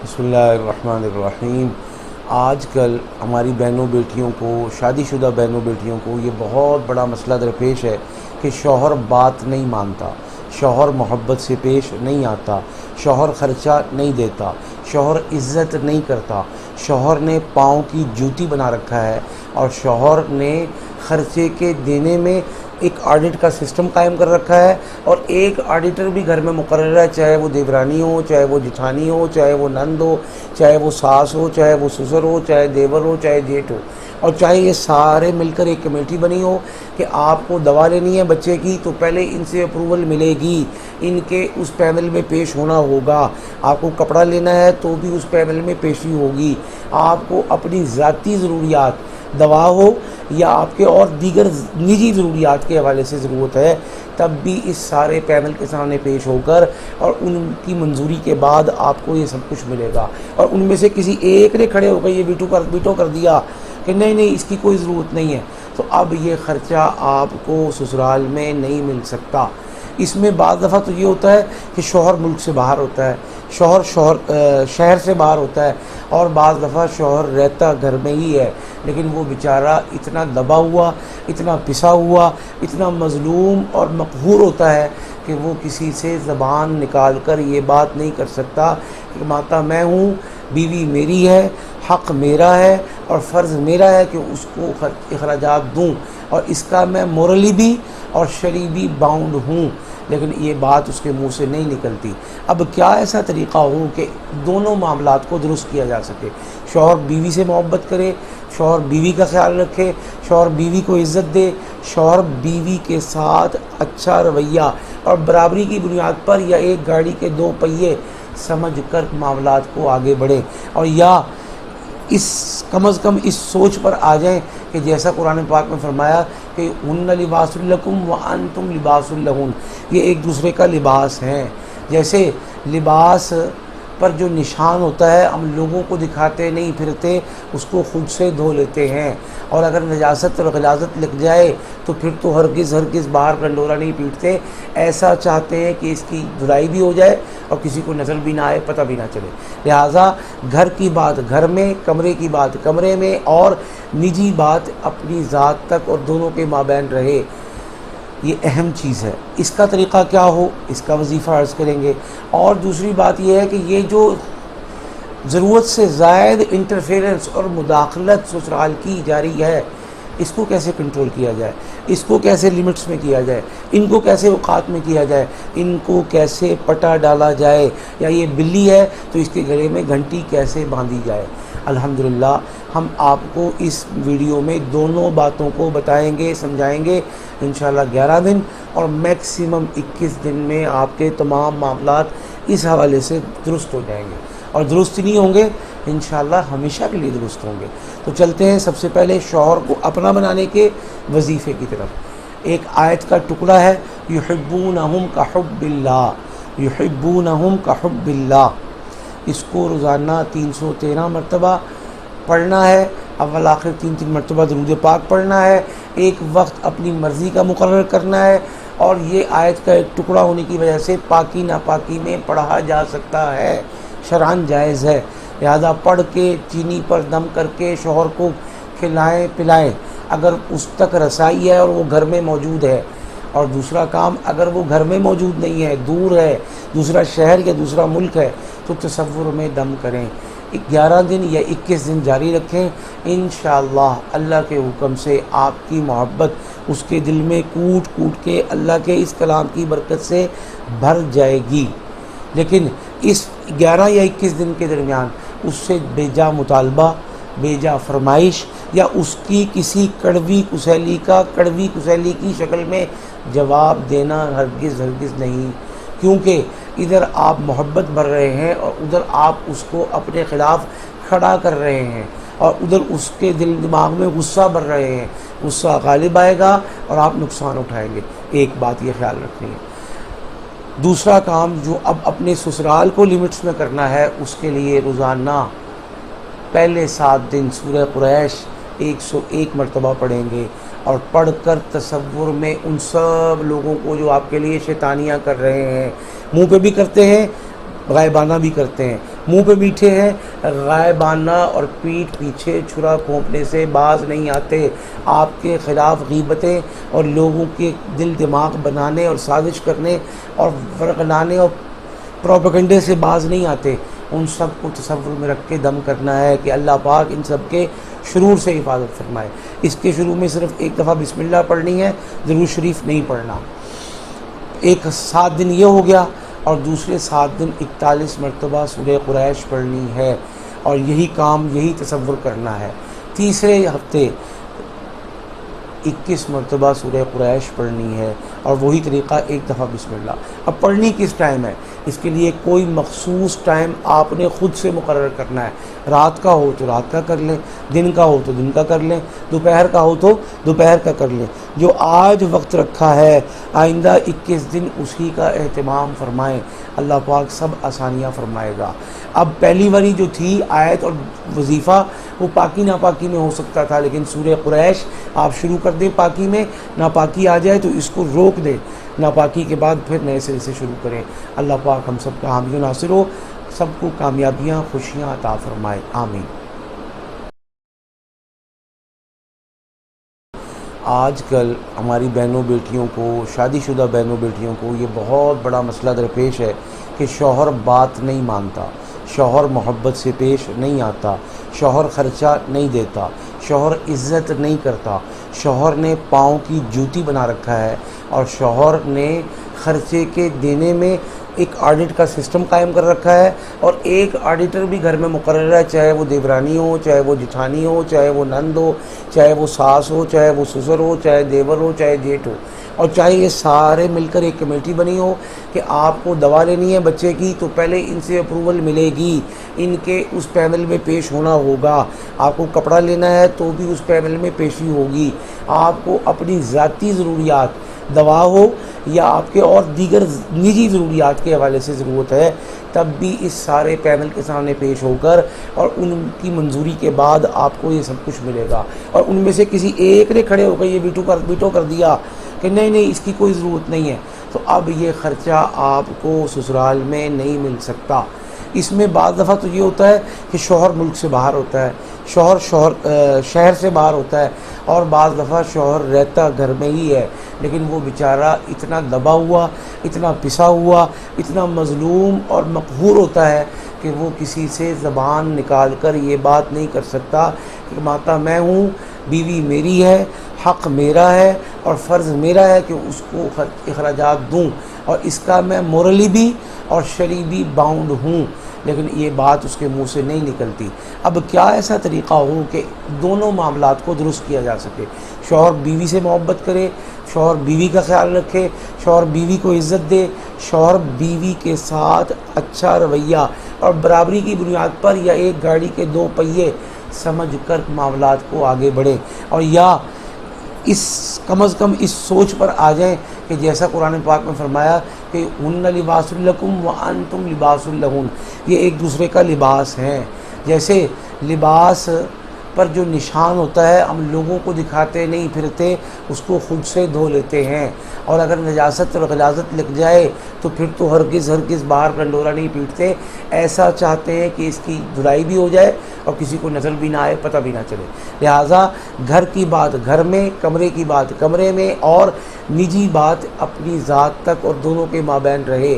بسم اللہ الرحمن الرحیم۔ آج کل ہماری بہنوں بیٹیوں کو، شادی شدہ بہنوں بیٹیوں کو یہ بہت بڑا مسئلہ درپیش ہے کہ شوہر بات نہیں مانتا، شوہر محبت سے پیش نہیں آتا، شوہر خرچہ نہیں دیتا، شوہر عزت نہیں کرتا، شوہر نے پاؤں کی جوتی بنا رکھا ہے، اور شوہر نے خرچے کے دینے میں ایک آڈٹ کا سسٹم قائم کر رکھا ہے، اور ایک آڈیٹر بھی گھر میں مقرر ہے، چاہے وہ دیورانی ہو، چاہے وہ جٹھانی ہو، چاہے وہ نند ہو، چاہے وہ ساس ہو، چاہے وہ سسر ہو، چاہے دیور ہو، چاہے جیٹ ہو، اور چاہے یہ سارے مل کر ایک کمیٹی بنی ہو کہ آپ کو دوا لینی ہے بچے کی تو پہلے ان سے اپروول ملے گی، ان کے اس پینل میں پیش ہونا ہوگا، آپ کو کپڑا لینا ہے تو بھی اس پینل میں پیشی ہوگی، آپ کو اپنی ذاتی ضروریات دوا ہو یا آپ کے اور دیگر نجی ضروریات کے حوالے سے ضرورت ہے، تب بھی اس سارے پینل کے سامنے پیش ہو کر اور ان کی منظوری کے بعد آپ کو یہ سب کچھ ملے گا۔ اور ان میں سے کسی ایک نے کھڑے ہو کر یہ ویٹو کر دیا کہ نہیں اس کی کوئی ضرورت نہیں ہے، تو اب یہ خرچہ آپ کو سسرال میں نہیں مل سکتا۔ اس میں بعض دفعہ تو یہ ہوتا ہے کہ شوہر ملک سے باہر ہوتا ہے، شوہر شہر سے باہر ہوتا ہے، اور بعض دفعہ شوہر رہتا گھر میں ہی ہے، لیکن وہ بیچارہ اتنا دبا ہوا، اتنا پسا ہوا، اتنا مظلوم اور مقہور ہوتا ہے کہ وہ کسی سے زبان نکال کر یہ بات نہیں کر سکتا کہ ماتا میں ہوں، بیوی میری ہے، حق میرا ہے، اور فرض میرا ہے کہ اس کو اخراجات دوں، اور اس کا میں مورلی بھی اور شرعی بھی باؤنڈ ہوں، لیکن یہ بات اس کے منہ سے نہیں نکلتی۔ اب کیا ایسا طریقہ ہو کہ دونوں معاملات کو درست کیا جا سکے؟ شوہر بیوی سے محبت کرے، شوہر بیوی کا خیال رکھے، شوہر بیوی کو عزت دے، شوہر بیوی کے ساتھ اچھا رویہ اور برابری کی بنیاد پر یا ایک گاڑی کے دو پہیے سمجھ کر معاملات کو آگے بڑھیں، اور یا کم از کم اس سوچ پر آ جائیں کہ جیسا قرآن پاک میں فرمایا کہ ہن لباس لکم وانتم لباس لہن، یہ ایک دوسرے کا لباس ہیں۔ جیسے لباس پر جو نشان ہوتا ہے ہم لوگوں کو دکھاتے نہیں پھرتے، اس کو خود سے دھو لیتے ہیں، اور اگر نجاست اور غلاظت لگ جائے تو پھر تو ہرگز باہر ڈنڈورا نہیں پیٹتے، ایسا چاہتے ہیں کہ اس کی دھلائی بھی ہو جائے اور کسی کو نظر بھی نہ آئے، پتہ بھی نہ چلے۔ لہٰذا گھر کی بات گھر میں، کمرے کی بات کمرے میں، اور نجی بات اپنی ذات تک اور دونوں کے مابین رہے، یہ اہم چیز ہے۔ اس کا طریقہ کیا ہو، اس کا وظیفہ عرض کریں گے۔ اور دوسری بات یہ ہے کہ یہ جو ضرورت سے زائد انٹرفیرنس اور مداخلت سسرال کی جاری ہے، اس کو کیسے کنٹرول کیا جائے، اس کو کیسے لیمٹس میں کیا جائے، ان کو کیسے اوقات میں کیا جائے، ان کو کیسے پٹا ڈالا جائے، یا یہ بلی ہے تو اس کے گلے میں گھنٹی کیسے باندھی جائے۔ الحمدللہ ہم آپ کو اس ویڈیو میں دونوں باتوں کو بتائیں گے، سمجھائیں گے، انشاءاللہ 11 دن اور میکسیمم 21 دن میں آپ کے تمام معاملات اس حوالے سے درست ہو جائیں گے، اور درست نہیں ہوں گے انشاءاللہ ہمیشہ کے لیے درست ہوں گے۔ تو چلتے ہیں سب سے پہلے شوہر کو اپنا بنانے کے وظیفے کی طرف۔ ایک آیت کا ٹکڑا ہے، یحبونہم کحب اللہ، یحبونہم کحب اللہ، اس کو روزانہ 313 مرتبہ پڑھنا ہے، اول آخر 3 مرتبہ درود پاک پڑھنا ہے، ایک وقت اپنی مرضی کا مقرر کرنا ہے، اور یہ آیت کا ایک ٹکڑا ہونے کی وجہ سے پاکی ناپاکی میں پڑھا جا سکتا ہے، شرعاً جائز ہے۔ لہذا پڑھ کے چینی پر دم کر کے شوہر کو کھلائیں پلائیں اگر اس تک رسائی ہے اور وہ گھر میں موجود ہے، اور دوسرا کام اگر وہ گھر میں موجود نہیں ہے، دور ہے، دوسرا شہر یا دوسرا ملک ہے، تو تصور میں دم کریں، 11 دن یا 21 دن جاری رکھیں، انشاءاللہ اللہ کے حکم سے آپ کی محبت اس کے دل میں کوٹ کوٹ کے اللہ کے اس کلام کی برکت سے بھر جائے گی۔ لیکن اس 11 یا 21 دن کے درمیان اس سے بے جا مطالبہ، بے جا فرمائش، یا اس کی کسی کڑوی کسیلی کی شکل میں جواب دینا ہرگز نہیں، کیونکہ ادھر آپ محبت بھر رہے ہیں اور ادھر آپ اس کو اپنے خلاف کھڑا کر رہے ہیں، اور ادھر اس کے دل دماغ میں غصہ بھر رہے ہیں، غصہ غالب آئے گا اور آپ نقصان اٹھائیں گے۔ ایک بات یہ خیال رکھنی ہے۔ دوسرا کام جو اب اپنے سسرال کو لیمٹس میں کرنا ہے، اس کے لیے روزانہ پہلے 7 دن سورہ قریش 101 مرتبہ پڑھیں گے، اور پڑھ کر تصور میں ان سب لوگوں کو جو آپ کے لیے شیطانیاں کر رہے ہیں، منہ پہ بھی کرتے ہیں، غائبانہ بھی کرتے ہیں، منہ پہ میٹھے ہیں، غائبانہ اور پیٹھ پیچھے چھرا پھونکنے سے باز نہیں آتے، آپ کے خلاف غیبتیں اور لوگوں کے دل دماغ بنانے اور سازش کرنے اور ورگلانے اور پروپیگنڈے سے باز نہیں آتے۔ ان سب کو تصور میں رکھ کے دم کرنا ہے کہ اللہ پاک ان سب کے شرور سے حفاظت فرمائے۔ اس کے شروع میں صرف ایک دفعہ بسم اللہ پڑھنی ہے، درود شریف نہیں پڑھنا۔ ایک 7 دن یہ ہو گیا، اور دوسرے 7 دن 41 مرتبہ سورہ قریش پڑھنی ہے، اور یہی کام، یہی تصور کرنا ہے۔ تیسرے ہفتے 21 مرتبہ سورہ قریش پڑھنی ہے، اور وہی طریقہ ایک دفعہ بسم اللہ۔ اب پڑھنی کس ٹائم ہے؟ اس کے لیے کوئی مخصوص ٹائم آپ نے خود سے مقرر کرنا ہے۔ رات کا ہو تو رات کا کر لیں، دن کا ہو تو دن کا کر لیں، دوپہر کا ہو تو دوپہر کا کر لیں۔ جو آج وقت رکھا ہے آئندہ 21 دن اسی کا اہتمام فرمائیں، اللہ پاک سب آسانیاں فرمائے گا۔ اب پہلی باری جو تھی آیت اور وظیفہ، وہ پاکی ناپاکی میں ہو سکتا تھا، لیکن سورہ قریش آپ شروع کر دیں پاکی میں، ناپاکی آ جائے تو اس کو روک دیں، ناپاکی کے بعد پھر نئے سرے سے شروع کریں۔ اللہ پاک ہم سب کا حامی و ناصر ہو، سب کو کامیابیاں، خوشیاں عطا فرمائے، آمین۔ آج کل ہماری بہنوں بیٹیوں کو، شادی شدہ بہنوں بیٹیوں کو یہ بہت بڑا مسئلہ درپیش ہے کہ شوہر بات نہیں مانتا، شوہر محبت سے پیش نہیں آتا، شوہر خرچہ نہیں دیتا، شوہر عزت نہیں کرتا، شوہر نے پاؤں کی جوتی بنا رکھا ہے، اور شوہر نے خرچے کے دینے میں ایک آڈٹ کا سسٹم قائم کر رکھا ہے، اور ایک آڈیٹر بھی گھر میں مقرر ہے، چاہے وہ دیورانی ہو، چاہے وہ جٹھانی ہو، چاہے وہ نند ہو، چاہے وہ ساس ہو، چاہے وہ سسر ہو، چاہے دیور ہو، چاہے جیٹ ہو، اور چاہے یہ سارے مل کر ایک کمیٹی بنی ہو کہ آپ کو دوا لینی ہے بچے کی تو پہلے ان سے اپروول ملے گی، ان کے اس پینل میں پیش ہونا ہوگا، آپ کو کپڑا لینا ہے تو بھی اس پینل میں پیشی ہوگی، آپ کو اپنی ذاتی ضروریات، دوا ہو یا آپ کے اور دیگر نجی ضروریات کے حوالے سے ضرورت ہے، تب بھی اس سارے پینل کے سامنے پیش ہو کر اور ان کی منظوری کے بعد آپ کو یہ سب کچھ ملے گا۔ اور ان میں سے کسی ایک نے کھڑے ہو کر یہ ویٹو کر دیا کہ نہیں اس کی کوئی ضرورت نہیں ہے، تو اب یہ خرچہ آپ کو سسرال میں نہیں مل سکتا۔ اس میں بعض دفعہ تو یہ ہوتا ہے کہ شوہر ملک سے باہر ہوتا ہے، شوہر شہر سے باہر ہوتا ہے، اور بعض دفعہ شوہر رہتا گھر میں ہی ہے، لیکن وہ بیچارہ اتنا دبا ہوا، اتنا پسا ہوا، اتنا مظلوم اور مقہور ہوتا ہے کہ وہ کسی سے زبان نکال کر یہ بات نہیں کر سکتا کہ ماتا میں ہوں، بیوی میری ہے، حق میرا ہے، اور فرض میرا ہے کہ اس کو اخراجات دوں، اور اس کا میں مورلی بھی اور شرعی بھی باؤنڈ ہوں، لیکن یہ بات اس کے منہ سے نہیں نکلتی۔ اب کیا ایسا طریقہ ہو کہ دونوں معاملات کو درست کیا جا سکے؟ شوہر بیوی سے محبت کرے، شوہر بیوی کا خیال رکھے، شوہر بیوی کو عزت دے، شوہر بیوی کے ساتھ اچھا رویہ اور برابری کی بنیاد پر، یا ایک گاڑی کے 2 پہیے سمجھ کر معاملات کو آگے بڑھے، اور یا کم از کم اس سوچ پر آ جائیں کہ جیسا قرآن پاک میں فرمایا کہ ہن لباس لکم وانتم لباس لہن، یہ ایک دوسرے کا لباس ہیں۔ جیسے لباس پر جو نشان ہوتا ہے ہم لوگوں کو دکھاتے نہیں پھرتے، اس کو خود سے دھو لیتے ہیں، اور اگر نجاست اور غلاظت لگ جائے تو پھر تو ہرگز باہر ڈنڈورا نہیں پیٹتے، ایسا چاہتے ہیں کہ اس کی دھلائی بھی ہو جائے اور کسی کو نظر بھی نہ آئے، پتہ بھی نہ چلے۔ لہٰذا گھر کی بات گھر میں، کمرے کی بات کمرے میں، اور نجی بات اپنی ذات تک اور دونوں کے مابین رہے،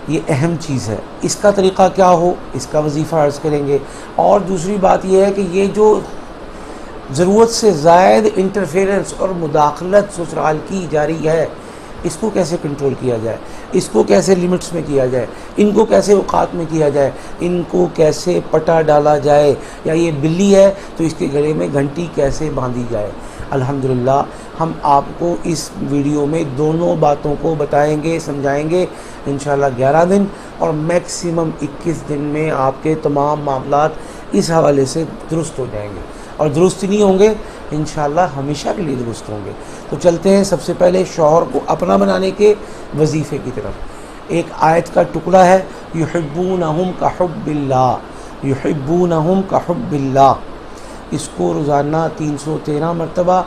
یہ اہم چیز ہے۔ اس کا طریقہ کیا ہو، اس کا وظیفہ عرض کریں گے۔ اور دوسری بات یہ ہے کہ یہ جو ضرورت سے زائد انٹرفیرنس اور مداخلت سسرال کی جاری ہے، اس کو کیسے کنٹرول کیا جائے، اس کو کیسے لیمٹس میں کیا جائے، ان کو کیسے اوقات میں کیا جائے، ان کو کیسے پٹا ڈالا جائے، یا یہ بلی ہے تو اس کے گلے میں گھنٹی کیسے باندھی جائے۔ الحمدللہ ہم آپ کو اس ویڈیو میں دونوں باتوں کو بتائیں گے، سمجھائیں گے، انشاءاللہ 11 دن اور میکسیمم 21 دن میں آپ کے تمام معاملات اس حوالے سے درست ہو جائیں گے، اور درست نہیں ہوں گے انشاءاللہ ہمیشہ کے لیے درست ہوں گے۔ تو چلتے ہیں سب سے پہلے شوہر کو اپنا بنانے کے وظیفے کی طرف۔ ایک آیت کا ٹکڑا ہے، یحبونہم کحب اللہ، یحبونہم کحب اللہ، اس کو روزانہ 313 مرتبہ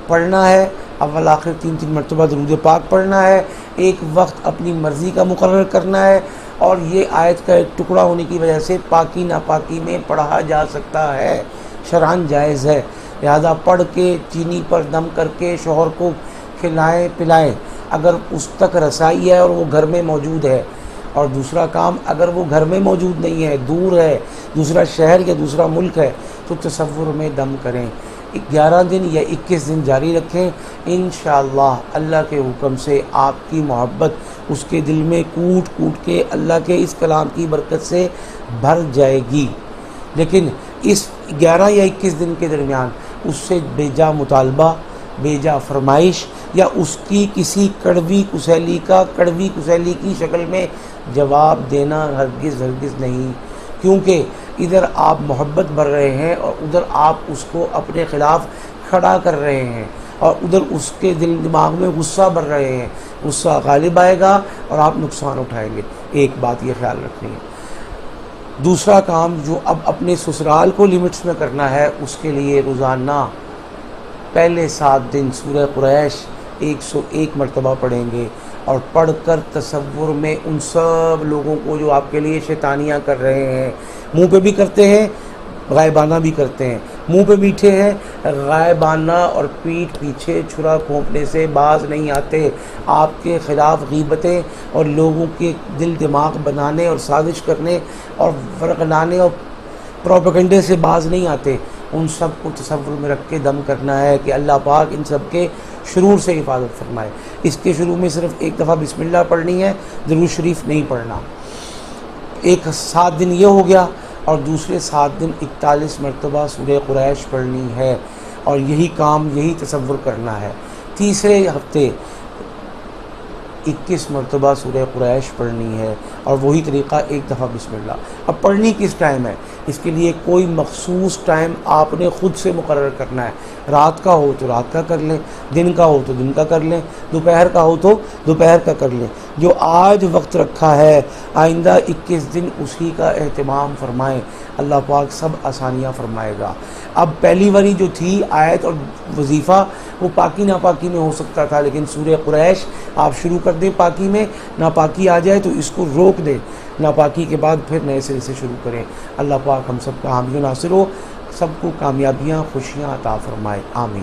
پڑھنا ہے، اول آخر 3 مرتبہ درود پاک پڑھنا ہے، ایک وقت اپنی مرضی کا مقرر کرنا ہے، اور یہ آیت کا ایک ٹکڑا ہونے کی وجہ سے پاکی ناپاکی میں پڑھا جا سکتا ہے، شرعاً جائز ہے، لہذا پڑھ کے چینی پر دم کر کے شوہر کو کھلائیں پلائیں اگر اس تک رسائی ہے اور وہ گھر میں موجود ہے۔ اور دوسرا کام، اگر وہ گھر میں موجود نہیں ہے، دور ہے، دوسرا شہر یا دوسرا ملک ہے، تو تصور میں دم کریں، 11 دن یا 21 دن جاری رکھیں، انشاءاللہ اللہ کے حکم سے آپ کی محبت اس کے دل میں کوٹ کوٹ کے اللہ کے اس کلام کی برکت سے بھر جائے گی۔ لیکن اس 11 یا 21 دن کے درمیان اس سے بے جا مطالبہ، بے جا فرمائش یا اس کی کسی کڑوی کسیلی کی شکل میں جواب دینا ہرگز نہیں، کیونکہ ادھر آپ محبت بھر رہے ہیں اور ادھر آپ اس کو اپنے خلاف کھڑا کر رہے ہیں، اور ادھر اس کے دل دماغ میں غصہ بھر رہے ہیں، غصہ غالب آئے گا اور آپ نقصان اٹھائیں گے۔ ایک بات یہ خیال رکھنی ہے۔ دوسرا کام جو اب اپنے سسرال کو لمٹس میں کرنا ہے، اس کے لیے روزانہ پہلے 7 دن سورہ قریش 101 مرتبہ پڑھیں گے، اور پڑھ کر تصور میں ان سب لوگوں کو جو آپ کے لیے شیطانیاں کر رہے ہیں، منہ پہ بھی کرتے ہیں غائبانہ بھی کرتے ہیں، منہ پہ میٹھے ہیں غائبانہ، اور پیٹھ پیچھے چھرا کھونپنے سے باز نہیں آتے، آپ کے خلاف غیبتیں اور لوگوں کے دل دماغ بنانے اور سازش کرنے اور ورغلانے اور پروپیگنڈے سے باز نہیں آتے۔ ان سب کو تصور میں رکھ کے دم کرنا ہے کہ اللہ پاک ان سب کے شرور سے حفاظت فرمائے۔ اس کے شروع میں صرف ایک دفعہ بسم اللہ پڑھنی ہے، درود شریف نہیں پڑھنا۔ 7 دن یہ ہو گیا، اور دوسرے 7 دن 41 مرتبہ سورہ قریش پڑھنی ہے، اور یہی کام، یہی تصور کرنا ہے۔ تیسرے ہفتے 21 مرتبہ سورہ قریش پڑھنی ہے، اور وہی طریقہ 1 دفعہ بسم اللہ۔ اب پڑھنی کس ٹائم ہے؟ اس کے لیے کوئی مخصوص ٹائم آپ نے خود سے مقرر کرنا ہے۔ رات کا ہو تو رات کا کر لیں، دن کا ہو تو دن کا کر لیں، دوپہر کا ہو تو دوپہر کا کر لیں۔ جو آج وقت رکھا ہے آئندہ 21 دن اسی کا اہتمام فرمائیں، اللہ پاک سب آسانیاں فرمائے گا۔ اب پہلی واری جو تھی آیت اور وظیفہ، وہ پاکی ناپاکی میں ہو سکتا تھا، لیکن سورہ قریش آپ شروع کر دیں پاکی میں، ناپاکی آ جائے تو اس کو روک دیں، ناپاکی کے بعد پھر نئے سرے سے شروع کریں۔ اللہ پاک ہم سب کا حامی و ناصر ہو، سب کو کامیابیاں خوشیاں عطا فرمائے، آمین۔